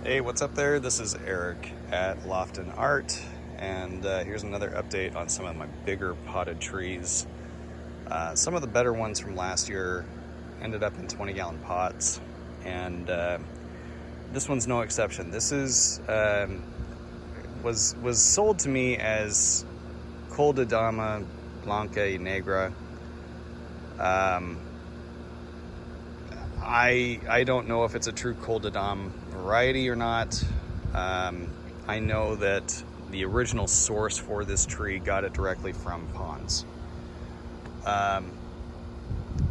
Hey, what's up there? This is Eric at Lofton Art, and here's another update on some of my bigger potted trees. Some of the better ones from last year ended up in 20-gallon pots, and this one's no exception. This is was sold to me as koladamablanca negra. I don't know if it's a true koladam variety or not. I know that the original source for this tree got it directly from ponds.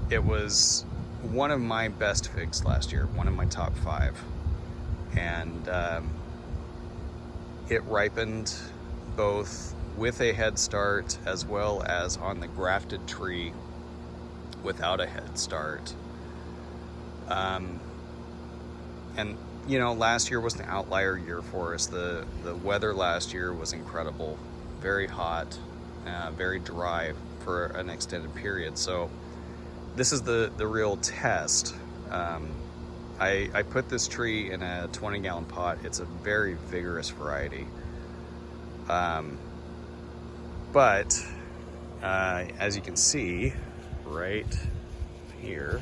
It was one of my best figs last year, one of my top 5, and it ripened both with a head start as well as on the grafted tree without a head start. And you know, last year was an outlier year for us. The weather last year was incredible, very hot, very dry for an extended period. So this is the real test. I put this tree in a 20-gallon pot. It's a very vigorous variety. But as you can see right here,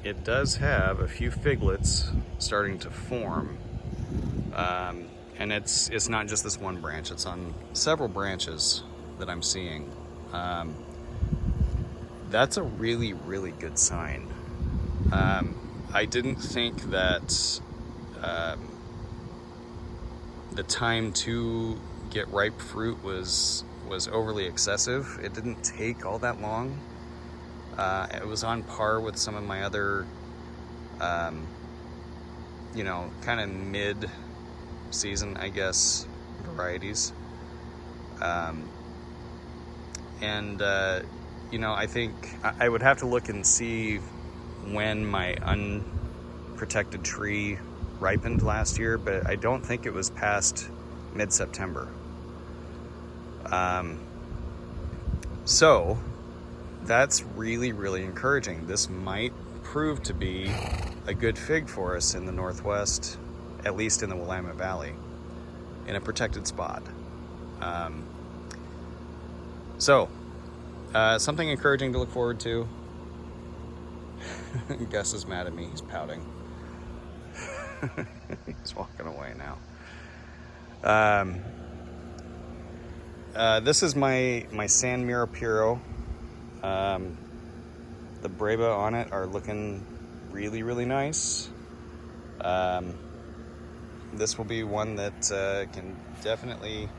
it does have a few figlets starting to form, and it's not just this one branch, it's on several branches that I'm seeing. That's a really good sign. I didn't think that the time to get ripe fruit was overly excessive. It didn't take all that long. It was on par with some of my other, you know, kind of mid-season, I guess, varieties. You know, I think I would have to look and see when my unprotected tree ripened last year, but I don't think it was past mid-September. So that's really encouraging. This might prove to be a good fig for us in the Northwest, at least in the Willamette Valley, in a protected spot. Something encouraging to look forward to. Gus is mad at me, he's pouting. He's walking away now. This is my San Miro Puro. The Breva on it are looking really nice. This will be one that can definitely,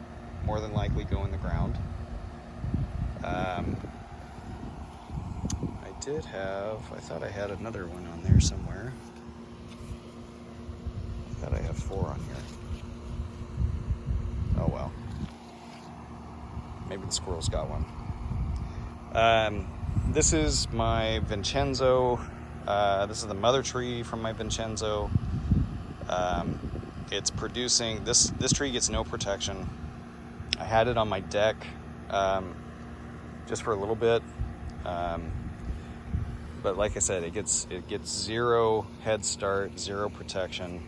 more than likely, go in the ground. I thought I had another one on there somewhere. I thought I have 4 on here. Oh well. Maybe the squirrel's got one. This is my Vincenzo. This is the mother tree from my Vincenzo. It's producing, this tree gets no protection. I had it on my deck just for a little bit. But like I said, it gets 0 head start, 0 protection.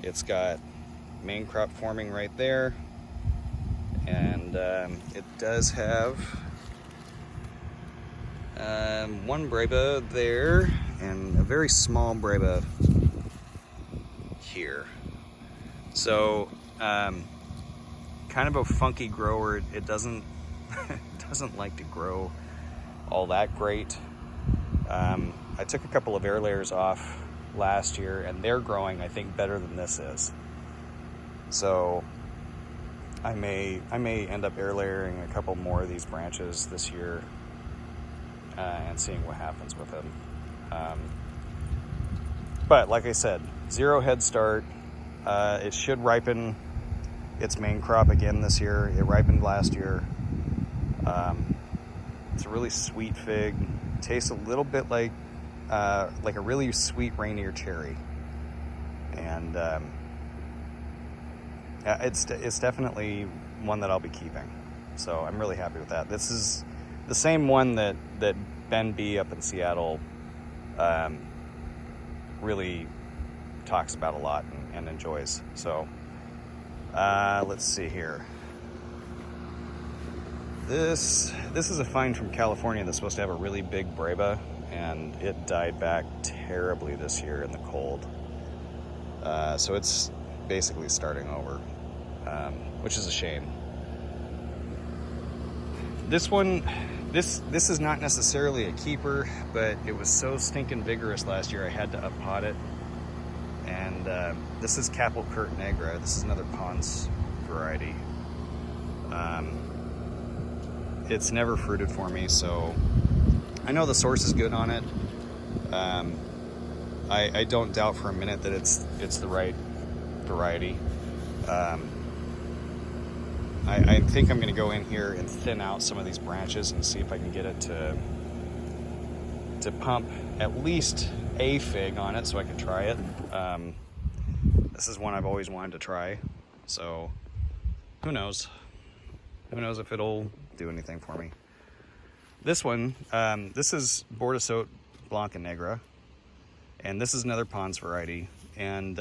It's got main crop forming right there. And it does have one Breva there and a very small Breva here. So kind of a funky grower. It doesn't like to grow all that great. I took a couple of air layers off last year, and they're growing, I think, better than this is. So I may end up air layering a couple more of these branches this year and seeing what happens with them. But like I said, 0 head start. It should ripen its main crop again this year. It ripened last year. It's a really sweet fig. Tastes a little bit like a really sweet Rainier cherry, and it's definitely one that I'll be keeping. So I'm really happy with that. This is the same one that Ben B up in Seattle really talks about a lot and enjoys. So let's see here. This is a find from California that's supposed to have a really big breba, and it died back terribly this year in the cold. So it's basically starting over, which is a shame. This one, this is not necessarily a keeper, but it was so stinking vigorous last year I had to up-pot it. And this is cappell negra. This is another Pons variety. It's never fruited for me, so I know the source is good on it. I don't doubt for a minute that it's the right variety. I think I'm going to go in here and thin out some of these branches and see if I can get it to pump at least a fig on it so I can try it. This is one I've always wanted to try, so who knows? Who knows if it'll do anything for me. This one, this is Blanca negra, and this is another Pons variety, and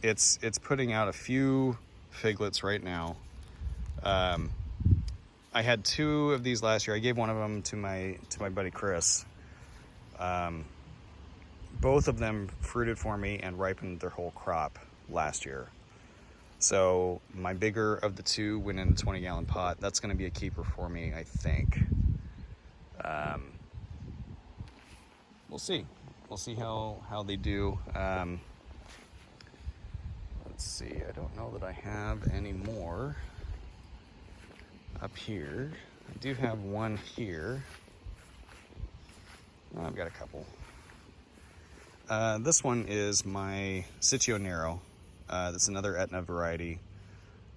it's putting out a few figlets right now. I had 2 of these last year. I gave one of them to my buddy Chris. Both of them fruited for me and ripened their whole crop last year. So my bigger of the 2 went in a 20-gallon pot. That's going to be a keeper for me, I think. We'll see. We'll see how they do. Let's see. I don't know that I have any more up here. I do have one here. Oh, I've got a couple. This one is my sitchi Nero. That's another Etna variety.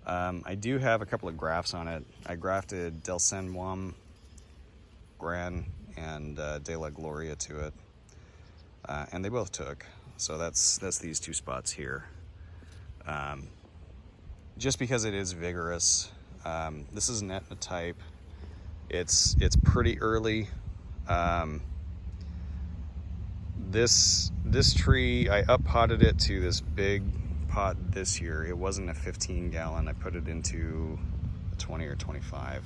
I do have a couple of grafts on it. I grafted Del San Juan, Gran, and De La Gloria to it. And they both took. So that's these 2 spots here. Just because it is vigorous. This is an Etna type. It's pretty early. This tree, I up-potted it to this big pot this year. It wasn't a 15-gallon. I put it into a 20 or 25.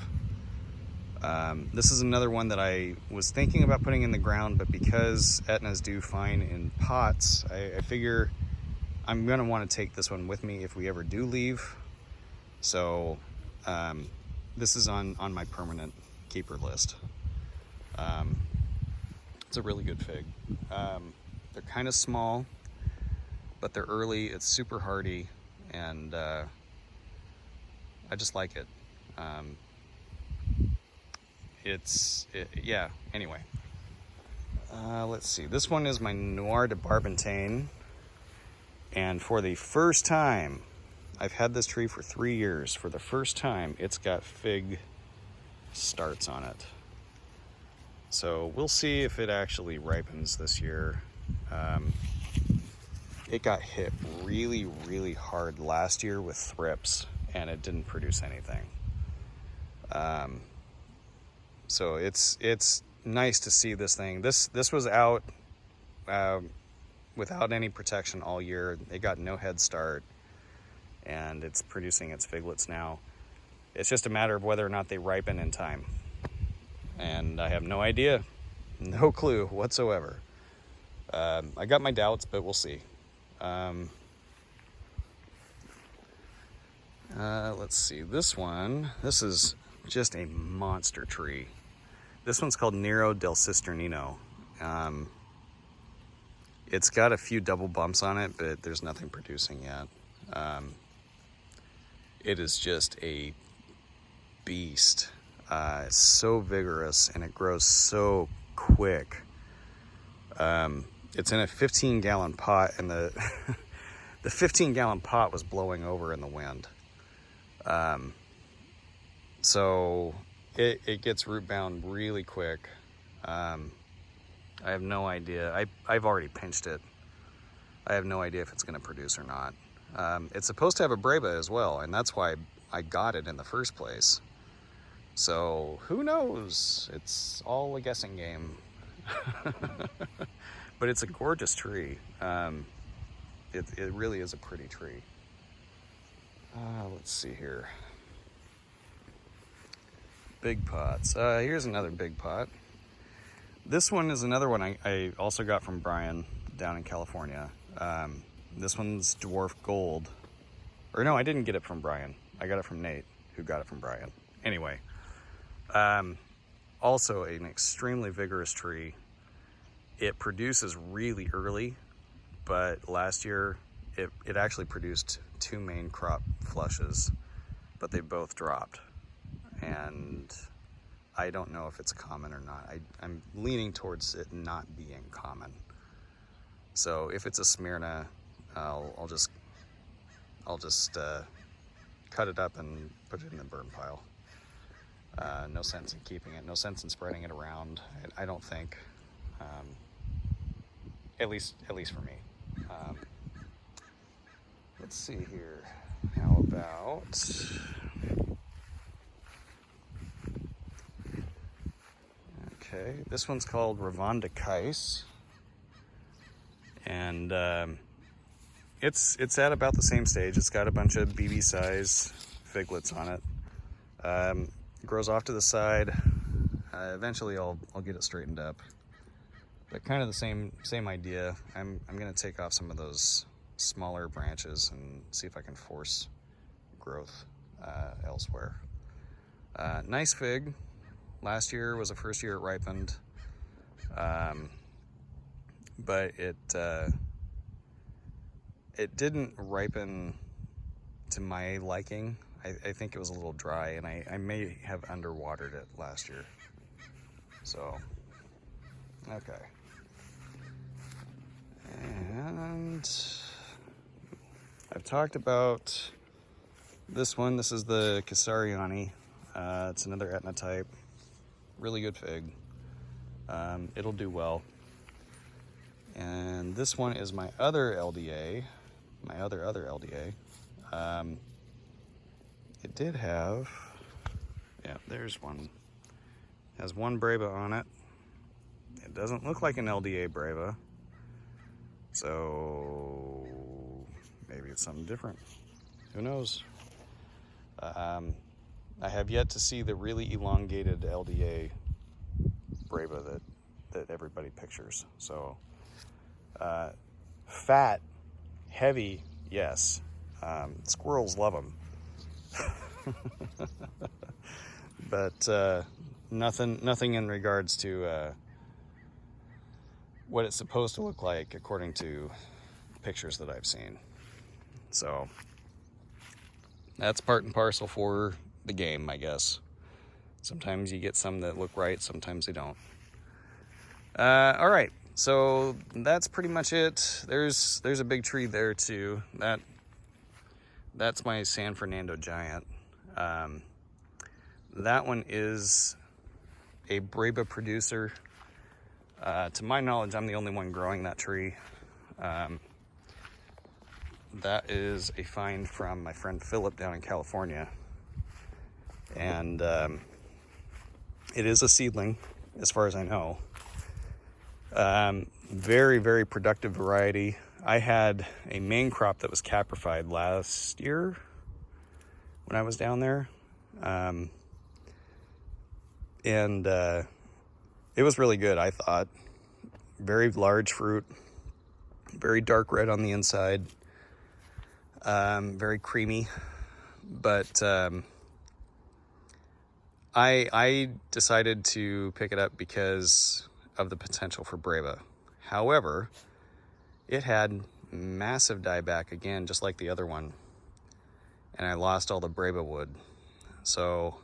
This is another one that I was thinking about putting in the ground, but because Etnas do fine in pots, I figure I'm going to want to take this one with me if we ever do leave. So this is on my permanent keeper list. It's a really good fig. They're kind of small, but they're early. It's super hardy, and I just like it. Yeah, anyway. Let's see. This one is my Noir de barbentain, and for the first time, I've had this tree for 3 years. For the first time, it's got fig starts on it. So we'll see if it actually ripens this year. It got hit really, really hard last year with thrips, and it didn't produce anything. So it's nice to see this thing. This was out without any protection all year. It got no head start, and it's producing its figlets now. It's just a matter of whether or not they ripen in time. And I have no idea, no clue whatsoever. I got my doubts, but we'll see. Let's see, this is just a monster tree. This one's called Nero del Cisternino. It's got a few double bumps on it, but there's nothing producing yet. It is just a beast. It's so vigorous, and it grows so quick. It's in a 15-gallon pot, and the 15-gallon pot was blowing over in the wind. So it gets root bound really quick. I have no idea. I've already pinched it. I have no idea if it's going to produce or not. It's supposed to have a breba as well, and that's why I got it in the first place. So who knows? It's all a guessing game. But it's a gorgeous tree. it really is a pretty tree. Let's see here. Big pots. Here's another big pot. This one is another one I also got from Brian down in California. This one's dwarf gold. Or no, I didn't get it from Brian. I got it from Nate, who got it from Brian. Anyway, also an extremely vigorous tree. It produces really early, but last year it actually produced 2 main crop flushes, but they both dropped. And I don't know if it's common or not. I'm leaning towards it not being common. So if it's a Smyrna, I'll just cut it up and put it in the burn pile. No sense in keeping it. No sense in spreading it around. I don't think. At least for me. Let's see here. How about? Okay, this one's called revondice, and it's at about the same stage. It's got a bunch of BB size figlets on it. Grows off to the side. Eventually, I'll get it straightened up. But kind of the same idea. I'm gonna take off some of those smaller branches and see if I can force growth elsewhere. Nice fig. Last year was the first year it ripened, but it didn't ripen to my liking. I think it was a little dry, and I may have underwatered it last year. So, okay. And I've talked about this one. This is the Casariani. It's another Etna type. Really good fig. It'll do well. And this one is my other LDA. My other LDA. It did have, yeah, there's one. It has one Breva on it. It doesn't look like an LDA Breva. So maybe it's something different. Who knows? I have yet to see the really elongated LDA Breva that everybody pictures. So fat, heavy, yes. Squirrels love them. But nothing in regards to what it's supposed to look like according to pictures that I've seen. So that's part and parcel for the game, I guess. Sometimes you get some that look right, sometimes they don't. All right, so that's pretty much it. There's a big tree there too. That's my San Fernando giant. That one is a Breva producer. To my knowledge, I'm the only one growing that tree. That is a find from my friend Philip down in California. And it is a seedling, as far as I know. Very, very productive variety. I had a main crop that was caprified last year when I was down there. And it was really good, I thought. Very large fruit, very dark red on the inside, very creamy. But I decided to pick it up because of the potential for Breva. However, it had massive dieback again, just like the other one, and I lost all the Breva wood. So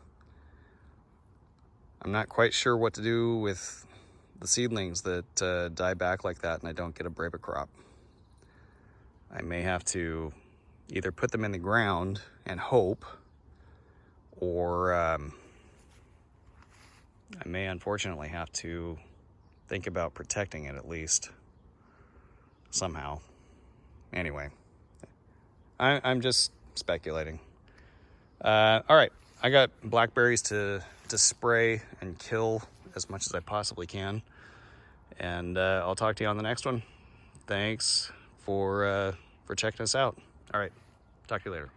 I'm not quite sure what to do with the seedlings that die back like that and I don't get a Breva crop. I may have to either put them in the ground and hope, or I may unfortunately have to think about protecting it at least somehow. Anyway, I'm just speculating. All right, I got blackberries to spray and kill as much as I possibly can, and I'll talk to you on the next one. Thanks for for checking us out. All right, talk to you later.